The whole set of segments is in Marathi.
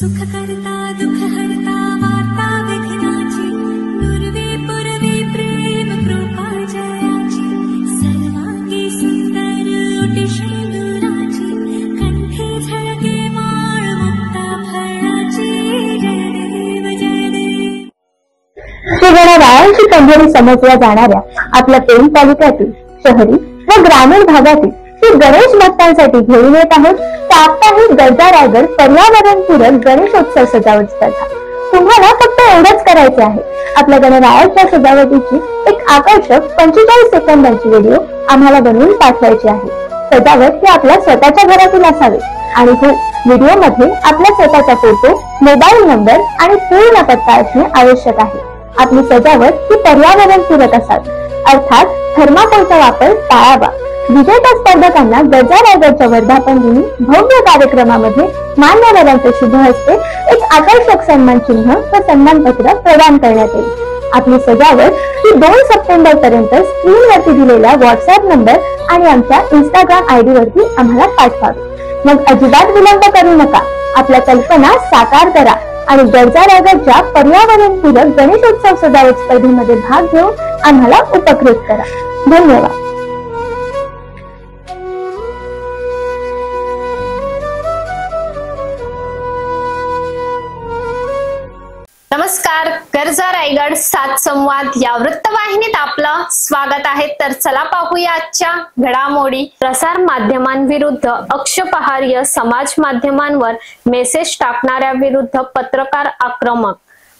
सुख करता दुख हरता वार्ता विघ्नाची पूर्वे पूर्वे प्रेम कृपा जयाची सर्वांगी सुंदर ओटी शेंदुराची कंठे झळके माळ मुक्ता फळाची जय देव जय देव। श्री गणरायांची पंढरी समजल्या जाणाऱ्या आपल्या पेण तालुक्यातील शहरी व ग्रामीण भागातील गणेश भक्तांसाठी घेऊन येत आहोत साप्ताहिक गरजा रायगड पर्यावरणपूरक गणेशोत्सव सजावट स्पर्धा। तुम्हाला फक्त एवढंच करायचे आहे, आपल्या गणरायाच्या सजावटीची एक आकर्षक 45 सेकंदाची व्हिडिओ आम्हाला बनवून पाठवायची आहे। सजावट ही आपल्या स्वतःच्या घरातील असावी आणि हो, व्हिडिओ मध्ये आपला स्वतःचा फोटो, मोबाईल नंबर आणि पूर्ण पत्ता असणे आवश्यक आहे। आपली सजावट ही पर्यावरणपूरक असावी, अर्थात थर्माकोलचा वापर टाळावा। विजेत्या स्पर्धकांना गरजा रायगडच्या वर्धापन दिनी भव्य कार्यक्रमामध्ये मान्यवरांच्या शुभ हस्ते एक आकर्षक सन्मान चिन्ह व सन्मानपत्र प्रदान करण्यात येईल। आपली सजावट ही 2 सप्टेंबर पर्यंत स्क्रीनवरती दिलेल्या व्हॉट्सअप नंबर आणि आमच्या इंस्टाग्राम आयडी वरती आम्हाला पाठवावी। मग अजिबात विलंब करू नका, आपल्या कल्पना साकार करा आणि गरजा रायगडच्या पर्यावरणपूरक गणेशोत्सव सजावट स्पर्धेमध्ये भाग घेऊन आम्हाला उपकृत करा। धन्यवाद। नमस्कार, गरजा रायगड 7 संवाद या वृत्तवाहिनीत आपलं स्वागत आहे। तर चला पाहूया आजच्या घडामोडी। प्रसार माध्यमांविरुद्ध आक्षेपार्ह समाज माध्यमांवर मेसेज टाकणाऱ्या विरुद्ध पत्रकार आक्रमक।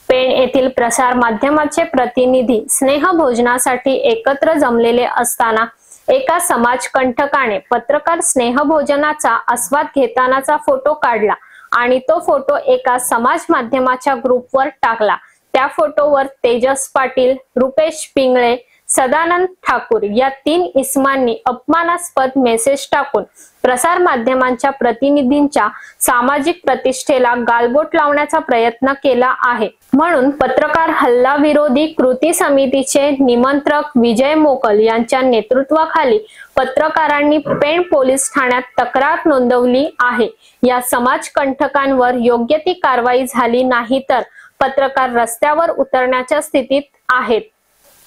पेण येथील प्रसार माध्यमाचे प्रतिनिधी स्नेहभोजनासाठी एकत्र जमलेले असताना एका समाजकंटकाने पत्रकार स्नेहभोजनाचा आस्वाद घेतानाचा फोटो काढला आणि तो फोटो एका समाज माध्यमाच्या ग्रुपवर टाकला। त्या फोटोवर तेजस पाटील, रुपेश पिंगळे, सदानंद ठाकूर या 3 इसमांनी अपमानास्पद मेसेज टाकून प्रसार माध्यमांच्या प्रतिनिधींच्या सामाजिक प्रतिष्ठेला गालबोट लावण्याचा प्रयत्न केला आहे। म्हणून पत्रकार हल्ला विरोधी कृती समितीचे निमंत्रक विजय मोकल यांच्या नेतृत्वाखाली पत्रकारांनी पेण पोलीस ठाण्यात तक्रार नोंदवली आहे। या समाजकंटकांवर योग्य ती कारवाई झाली नाही तर पत्रकार रस्त्यावर उतरण्याच्या स्थितीत आहेत।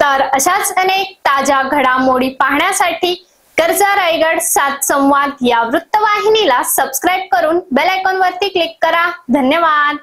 तर अशाच अनेक ताज्या घडामोडी पाहण्यासाठी गरजा रायगड 7 संवाद या वृत्तवाहिनीला सबस्क्राइब करून बेल आयकॉन वरती क्लिक करा। धन्यवाद।